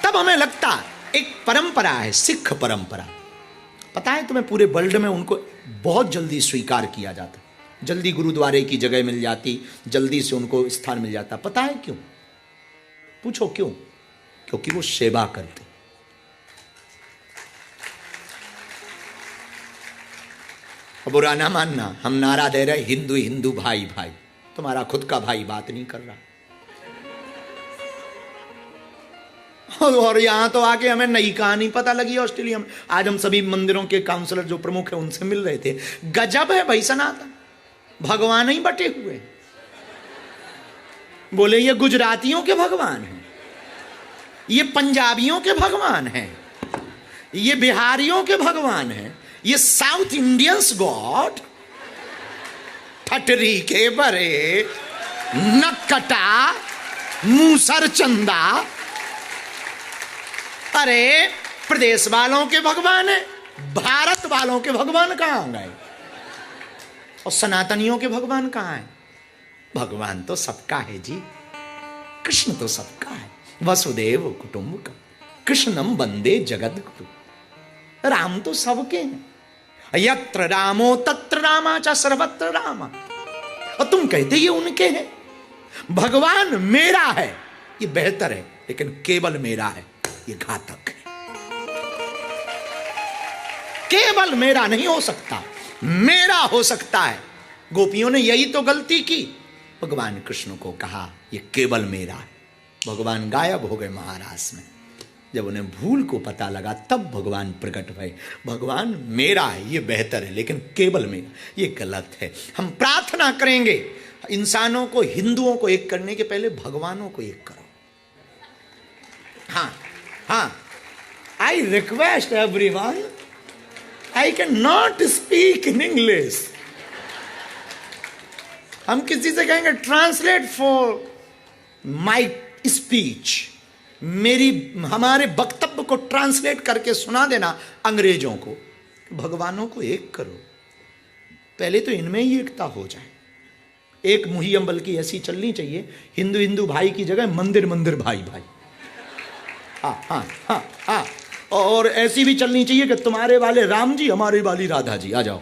तब हमें लगता एक परंपरा है, सिख परंपरा। पता है तुम्हें, पूरे वर्ल्ड में उनको बहुत जल्दी स्वीकार किया जाता, जल्दी गुरुद्वारे की जगह मिल जाती, जल्दी से उनको स्थान मिल जाता। पता है क्यों? पूछो क्यों? क्योंकि वो सेवा करते। बुरा ना मानना, हम नारा दे रहे हिंदू हिंदू भाई भाई, तुम्हारा खुद का भाई बात नहीं कर रहा। और यहां तो आके हमें नई कहानी पता लगी ऑस्ट्रेलिया में। आज हम सभी मंदिरों के काउंसलर जो प्रमुख है उनसे मिल रहे थे। गजब है भाई सनातन, भगवान ही बटे हुए। बोले ये गुजरातियों के भगवान हैं, ये पंजाबियों के भगवान हैं, ये बिहारियों के भगवान हैं, ये साउथ इंडियंस गॉड, ठटरी के बरे, नक्कटा, मूसर चंदा। अरे प्रदेश वालों के भगवान है, भारत वालों के भगवान कहां गए? और सनातनियों के भगवान कहां है? भगवान तो सबका है जी, कृष्ण तो सबका है। वसुदेव कुटुंबकम, कृष्णम वंदे जगद गुरु। राम तो सबके हैं। यत्र रामो तत्र रामा च सर्वत्र रामा। और तुम कहते ये उनके हैं। भगवान मेरा है ये बेहतर है, लेकिन केवल मेरा है ये घातक है। केवल मेरा नहीं हो सकता, मेरा हो सकता है। गोपियों ने यही तो गलती की, भगवान कृष्ण को कहा ये केवल मेरा है। भगवान गायब हो गए महाराज में। जब उन्हें भूल को पता लगा तब भगवान प्रकट भए। भगवान मेरा है ये बेहतर है, लेकिन केवल मेरा ये गलत है। हम प्रार्थना करेंगे इंसानों को, हिंदुओं को एक करने के पहले भगवानों को एक करो। हाँ हाँ, I request everyone, I can not speak in English. हम किसी से कहेंगे ट्रांसलेट फॉर माई स्पीच, हमारे वक्तव्य को ट्रांसलेट करके सुना देना अंग्रेजों को। भगवानों को एक करो, पहले तो इनमें ही एकता हो जाए। एक मुहिम बल्कि ऐसी चलनी चाहिए, हिंदू हिंदू भाई की जगह मंदिर मंदिर भाई भाई। हाँ हाँ हाँ हाँ, और ऐसी भी चलनी चाहिए कि तुम्हारे वाले राम जी हमारे वाली राधा जी आ जाओ।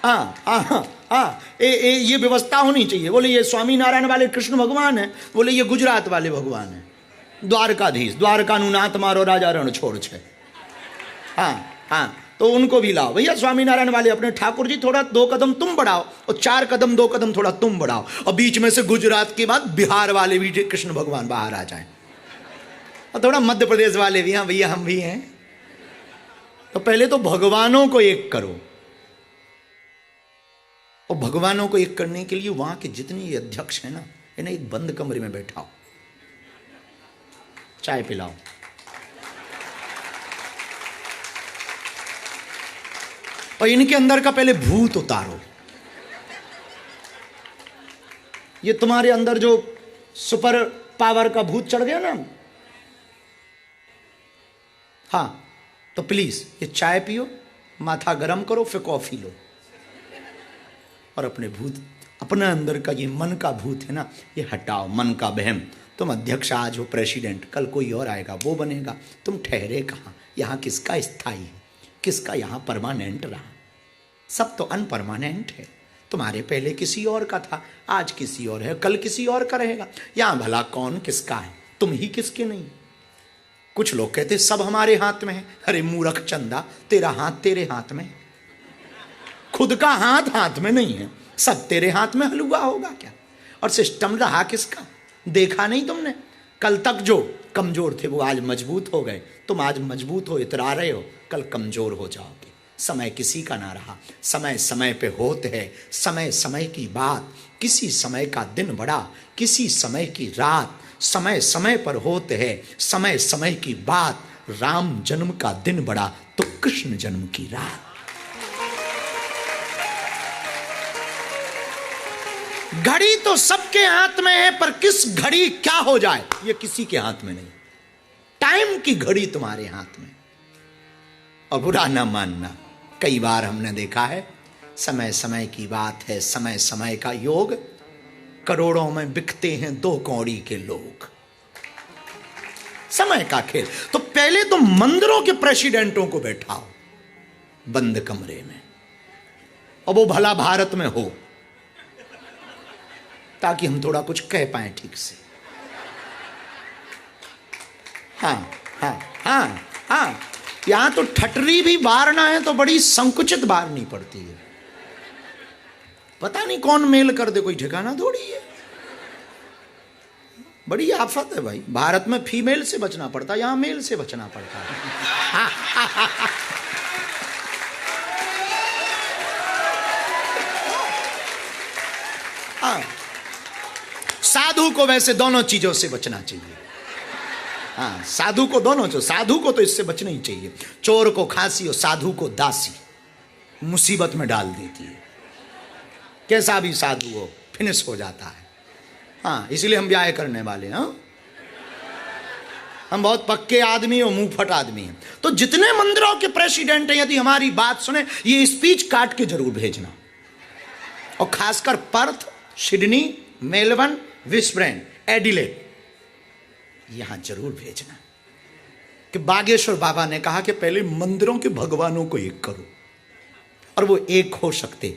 हाँ हाँ हाँ हाँ, ये व्यवस्था होनी चाहिए। बोले ये स्वामी नारायण वाले कृष्ण भगवान है, बोले ये गुजरात वाले भगवान है। द्वारकाधीश, द्वारकानुनाथ मारो राजा रण छोड़ छे। हाँ हाँ, तो उनको भी लाओ भैया। स्वामी नारायण वाले अपने ठाकुर जी थोड़ा 2 कदम तुम बढ़ाओ, और 4 कदम 2 कदम थोड़ा तुम बढ़ाओ, और बीच में से गुजरात के बाद बिहार वाले भी कृष्ण भगवान बाहर आ जाए, और थोड़ा मध्य प्रदेश वाले भी, हाँ भैया हम भी हैं। तो पहले तो भगवानों को एक करो, और भगवानों को एक करने के लिए वहां के जितने ये अध्यक्ष हैं ना, इन्हें एक बंद कमरे में बैठाओ, चाय पिलाओ, और इनके अंदर का पहले भूत उतारो। ये तुम्हारे अंदर जो सुपर पावर का भूत चढ़ गया ना, हाँ, तो प्लीज ये चाय पियो, माथा गरम करो, फिर कॉफी लो, और अपने भूत, अपने अंदर का ये मन का भूत है ना, ये हटाओ। मन का बहम, तुम अध्यक्ष आज हो, प्रेसिडेंट, कल कोई और आएगा वो बनेगा, तुम ठहरे कहाँ? यहाँ किसका स्थायी है, किसका यहाँ परमानेंट रहा? सब तो अनपरमानेंट है। तुम्हारे पहले किसी और का था, आज किसी और है, कल किसी और का रहेगा। यहाँ भला कौन किसका है? तुम ही किसके नहीं। कुछ लोग कहते सब हमारे हाथ में है। अरे मूर्ख चंदा, तेरा हाथ तेरे हाथ में, खुद का हाथ हाथ में नहीं है, सब तेरे हाथ में हलुआ होगा क्या? और सिस्टम रहा किसका? देखा नहीं तुमने? कल तक जो कमजोर थे वो आज मजबूत हो गए। तुम आज मजबूत हो, इतरा रहे हो, कल कमजोर हो जाओगे। समय किसी का ना रहा, समय समय पे होते है, समय समय की बात। किसी समय का दिन बड़ा, किसी समय की रात, समय समय पर होते है, समय समय की बात। राम जन्म का दिन बड़ा तो कृष्ण जन्म की रात। घड़ी तो सबके हाथ में है, पर किस घड़ी क्या हो जाए ये किसी के हाथ में नहीं। टाइम की घड़ी तुम्हारे हाथ में। और बुरा ना मानना, कई बार हमने देखा है, समय समय की बात है, समय समय का योग। करोड़ों में बिकते हैं 2 कौड़ी के लोग। समय का खेल। तो पहले तो मंदिरों के प्रेसिडेंटों को बैठाओ बंद कमरे में, और वो भला भारत में हो, ताकि हम थोड़ा कुछ कह पाए ठीक से। हाँ हाँ हाँ हाँ, यहां तो ठटरी भी बारना है तो बड़ी संकुचित बारनी पड़ती है। पता नहीं कौन मेल कर दे, कोई ठिकाना थोड़ी है। बड़ी आफत है भाई। भारत में फीमेल से बचना पड़ता, यहां मेल से बचना पड़ता है। हाँ, साधु को वैसे दोनों चीजों से बचना चाहिए। हाँ, साधु को दोनों, जो साधु को तो इससे बचना ही चाहिए। चोर को खांसी और साधु को दासी मुसीबत में डाल देती है। कैसा भी साधु हो फिनिश हो जाता है। हाँ, इसलिए हम ब्याह करने वाले हैं। हम बहुत पक्के आदमी और मुंह फट आदमी हैं। तो जितने मंदिरों के प्रेसिडेंट हैं, यदि हमारी बात सुने, ये स्पीच काट के जरूर भेजना। और खासकर Perth, Sydney, Melbourne, Brisbane, Adelaide, यहां जरूर भेजना कि बागेश्वर बाबा ने कहा कि पहले मंदिरों के भगवानों को एक करो, और वो एक हो सकते।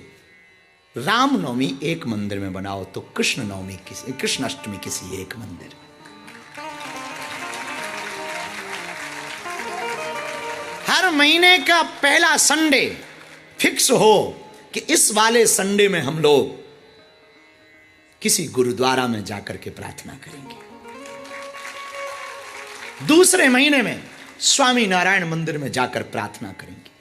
रामनवमी एक मंदिर में बनाओ तो कृष्णाष्टमी किसी एक मंदिर। हर महीने का पहला संडे फिक्स हो कि इस वाले संडे में हम लोग किसी गुरुद्वारा में जाकर के प्रार्थना करेंगे। दूसरे महीने में स्वामी नारायण मंदिर में जाकर प्रार्थना करेंगे,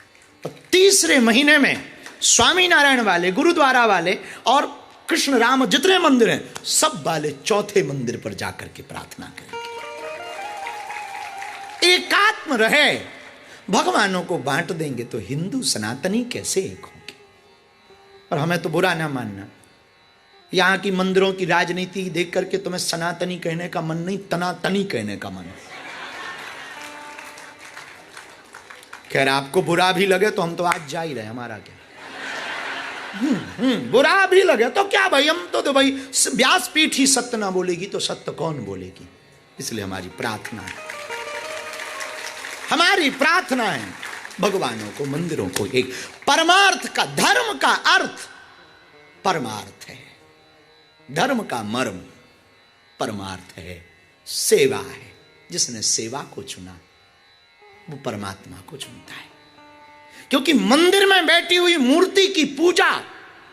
और तीसरे महीने में स्वामी नारायण वाले, गुरुद्वारा वाले और कृष्ण राम जितने मंदिर हैं सब वाले चौथे मंदिर पर जाकर के प्रार्थना करेंगे। एकात्म रहे, भगवानों को बांट देंगे तो हिंदू सनातनी कैसे एक होंगे। और हमें तो बुरा ना मानना, यहां की मंदिरों की राजनीति देख करके तुम्हें सनातनी कहने का मन नहीं, तनातनी कहने का मन। खैर, आपको बुरा भी लगे तो हम तो आज जा ही रहे, हमारा क्या। बुरा भी लगे तो क्या भाई, हम तो भाई व्यासपीठ ही सत्य ना बोलेगी तो सत्य कौन बोलेगी। इसलिए हमारी प्रार्थना है, हमारी प्रार्थना है भगवानों को, मंदिरों को एक। परमार्थ का, धर्म का अर्थ परमार्थ है, धर्म का मर्म परमार्थ है, सेवा है। जिसने सेवा को चुना वो परमात्मा को चुनता है। क्योंकि मंदिर में बैठी हुई मूर्ति की पूजा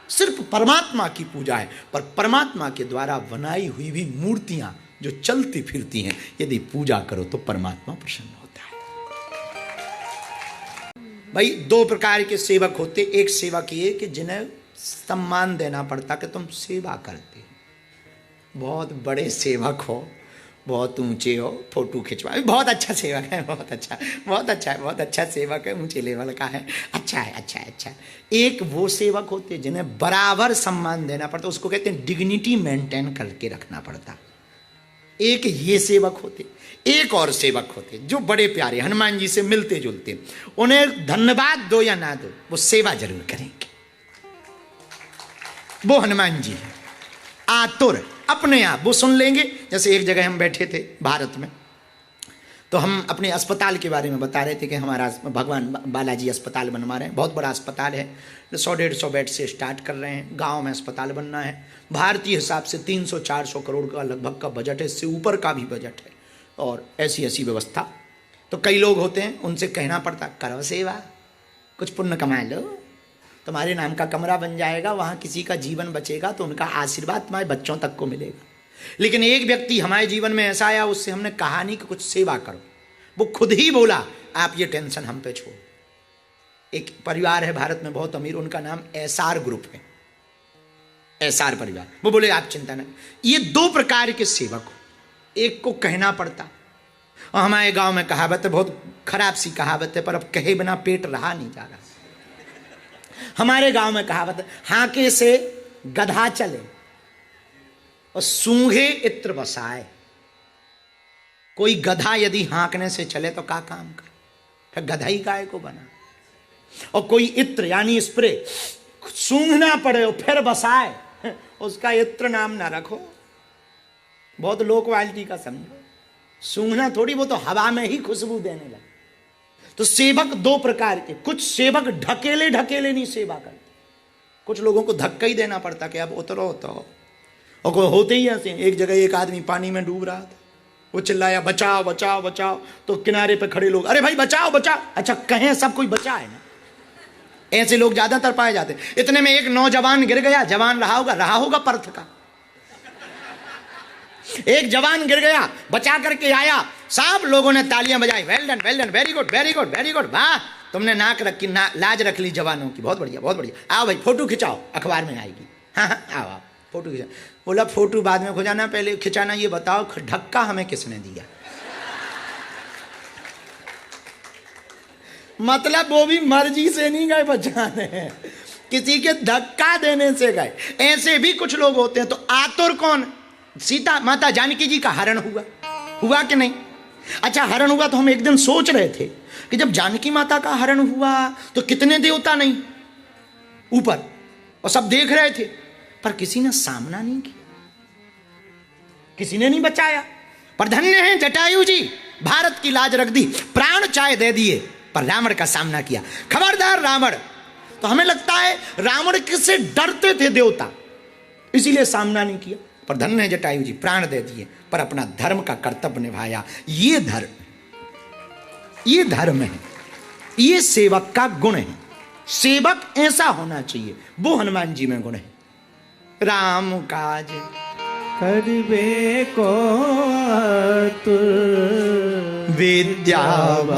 सिर्फ परमात्मा की पूजा है, पर परमात्मा के द्वारा बनाई हुई भी मूर्तियां जो चलती फिरती हैं, यदि पूजा करो तो परमात्मा प्रसन्न होता है। भाई, दो प्रकार के सेवक होते। एक सेवक ये कि जिन्हें सम्मान देना पड़ता कि तुम सेवा करते हो। बहुत बड़े सेवक हो, बहुत ऊंचे हो, फोटो खिंचवा, बहुत अच्छा सेवक है, बहुत अच्छा, बहुत अच्छा है, बहुत अच्छा सेवक है, ऊंचे लेवल का है, अच्छा है, अच्छा है, अच्छा है। एक वो सेवक होते जिन्हें बराबर सम्मान देना पड़ता, उसको कहते हैं डिग्निटी मेंटेन करके रखना पड़ता। एक ये सेवक होते। एक और सेवक होते जो बड़े प्यारे, हनुमान जी से मिलते जुलते। उन्हें धन्यवाद दो या ना दो, वो सेवा जरूर करेंगे। वो हनुमान जी है, आतुर, अपने आप वो सुन लेंगे। जैसे एक जगह हम बैठे थे भारत में, तो हम अपने अस्पताल के बारे में बता रहे थे कि हमारा भगवान बालाजी अस्पताल बनवा रहे हैं। बहुत बड़ा अस्पताल है, 100-150 बेड से स्टार्ट कर रहे हैं। गांव में अस्पताल बनना है। भारतीय हिसाब से 300-400 करोड़ का लगभग का बजट है, इससे ऊपर का भी बजट है। और ऐसी ऐसी व्यवस्था। तो कई लोग होते हैं, उनसे कहना पड़ता करो सेवा, कुछ पुण्य कमा लो, तुम्हारे नाम का कमरा बन जाएगा, वहाँ किसी का जीवन बचेगा तो उनका आशीर्वाद तुम्हारे बच्चों तक को मिलेगा। लेकिन एक व्यक्ति हमारे जीवन में ऐसा आया, उससे हमने कहा नहीं कि कुछ सेवा करो, वो खुद ही बोला आप ये टेंशन हम पे छोड़ो। एक परिवार है भारत में बहुत अमीर, उनका नाम एसआर ग्रुप है, एसआर परिवार। वो बोले आप चिंता न। ये दो प्रकार के सेवक हो, एक को कहना पड़ता। और हमारे गांव में कहावत है, बहुत खराब सी कहावत है, पर अब कहे बिना पेट रहा नहीं जा रहा। हमारे गांव में कहावत है, हाके से गधा चले और सूंघे इत्र बसाए। कोई गधा यदि हाँकने से चले तो क्या काम करे, फिर गधा ही गाय को बना। और कोई इत्र यानी स्प्रे सूंघना पड़े और फिर बसाए, उसका इत्र नाम ना रखो, बहुत लो क्वालिटी का समझो। सूंघना थोड़ी, वो तो हवा में ही खुशबू देने लगे। तो सेवक दो प्रकार के, कुछ सेवक ढकेले ढकेले नहीं सेवा करते, कुछ लोगों को धक्का ही देना पड़ता कि अब उतरो तो, और कोई होते ही ऐसे। एक जगह एक आदमी पानी में डूब रहा था, वो चिल्लाया बचाओ बचाओ बचाओ, तो किनारे पे खड़े लोग अरे भाई बचाओ बचाओ। अच्छा कहें सब कोई बचा है ना, ऐसे लोग ज्यादातर पाए जाते। इतने में एक नौजवान गिर गया, जवान रहा होगा पर्थ का, एक जवान गिर गया, बचा करके आया, सब लोगों ने तालियां बजाई, well done very good very good very good, वाह तुमने लाज रख ली जवानों की, बहुत बढ़िया बहुत बढ़िया, आओ भाई फोटो खिंचाओ, अखबार में आएगी। हाँ हाँ आओ फोटो खिंचाओ। बोला फोटो बाद में खिंचाना, पहले खिंचाना ये बताओ धक्का हमें किसने दिया। मतलब वो भी मर्जी से नहीं गए बचाने, किसी के धक्का देने से गए। ऐसे भी कुछ लोग होते हैं। तो आतुर कौन? सीता माता जानकी जी का हरण हुआ कि नहीं? अच्छा हरण हुआ तो हम एक दिन सोच रहे थे कि जब जानकी माता का हरण हुआ तो कितने देवता नहीं ऊपर, और सब देख रहे थे, पर किसी ने सामना नहीं किया, किसी ने नहीं बचाया। पर धन्य है जटायु जी, भारत की लाज रख दी, प्राण चाहे दे दिए, पर रावण का सामना किया। खबरदार रावण। तो हमें लगता है रावण किससे डरते थे देवता, इसीलिए सामना नहीं किया। पर धन्य है जटायु जी, प्राण दे दिए, पर अपना धर्म का कर्तव्य निभाया। ये धर्म है, ये सेवक का गुण है। सेवक ऐसा होना चाहिए, वो हनुमान जी में गुण है। राम काज करबे को विद्यावान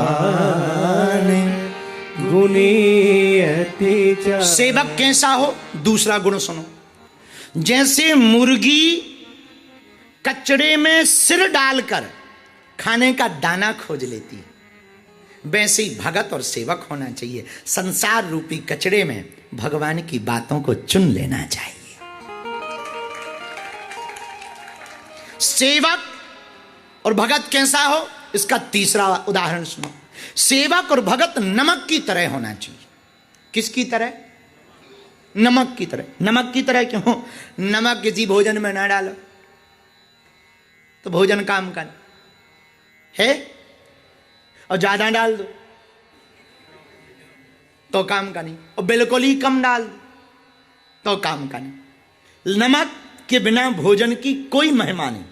गुणी अति चार। सेवक कैसा हो? दूसरा गुण सुनो। जैसे मुर्गी कचड़े में सिर डालकर खाने का दाना खोज लेती है, वैसे ही भगत और सेवक होना चाहिए। संसार रूपी कचड़े में भगवान की बातों को चुन लेना चाहिए। सेवक और भगत कैसा हो, इसका तीसरा उदाहरण सुनो। सेवक और भगत नमक की तरह होना चाहिए। किसकी तरह? नमक की तरह। नमक की तरह क्यों? नमक किसी भोजन में ना डालो तो भोजन काम का है, और ज्यादा डाल दो तो काम का नहीं, और बिल्कुल ही कम डाल दो तो काम का नहीं। नमक के बिना भोजन की कोई महिमा नहीं,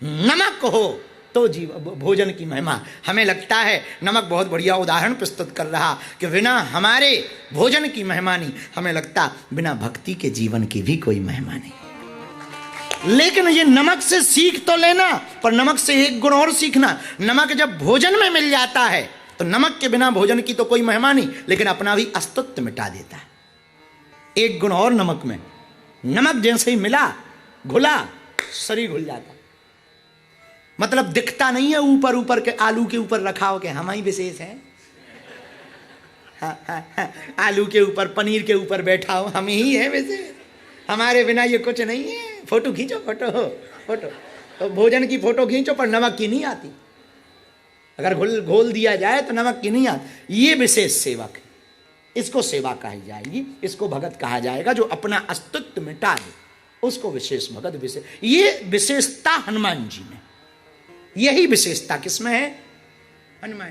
नमक हो तो भोजन की महिमा। हमें लगता है नमक बहुत बढ़िया उदाहरण प्रस्तुत कर रहा कि बिना हमारे भोजन की महिमा नहीं। हमें लगता बिना भक्ति के जीवन की भी कोई महिमा नहीं। लेकिन ये नमक से सीख तो लेना, पर नमक से एक गुण और सीखना। नमक जब भोजन में मिल जाता है तो नमक के बिना भोजन की तो कोई महिमा नहीं, लेकिन अपना भी अस्तित्व मिटा देता है। एक गुण और नमक में, नमक जैसे ही मिला घुला, शरीर घुल जाता। मतलब दिखता नहीं है ऊपर ऊपर के आलू के ऊपर रखा हो कि हम ही विशेष हैं। आलू के ऊपर पनीर के ऊपर बैठा हो, हम ही है विशेष, हमारे बिना ये कुछ नहीं है। फोटो खींचो, फोटो तो भोजन की फोटो खींचो, पर नमक की नहीं आती। अगर घोल दिया जाए तो नमक की नहीं आती। ये विशेष सेवक है, इसको सेवा कही जाएगी, इसको भगत कहा जाएगा। जो अपना अस्तित्व मिटा दे उसको विशेष भगत। विशेष, ये विशेषता हनुमान जी में, यही विशेषता किसमें है? हनुमान।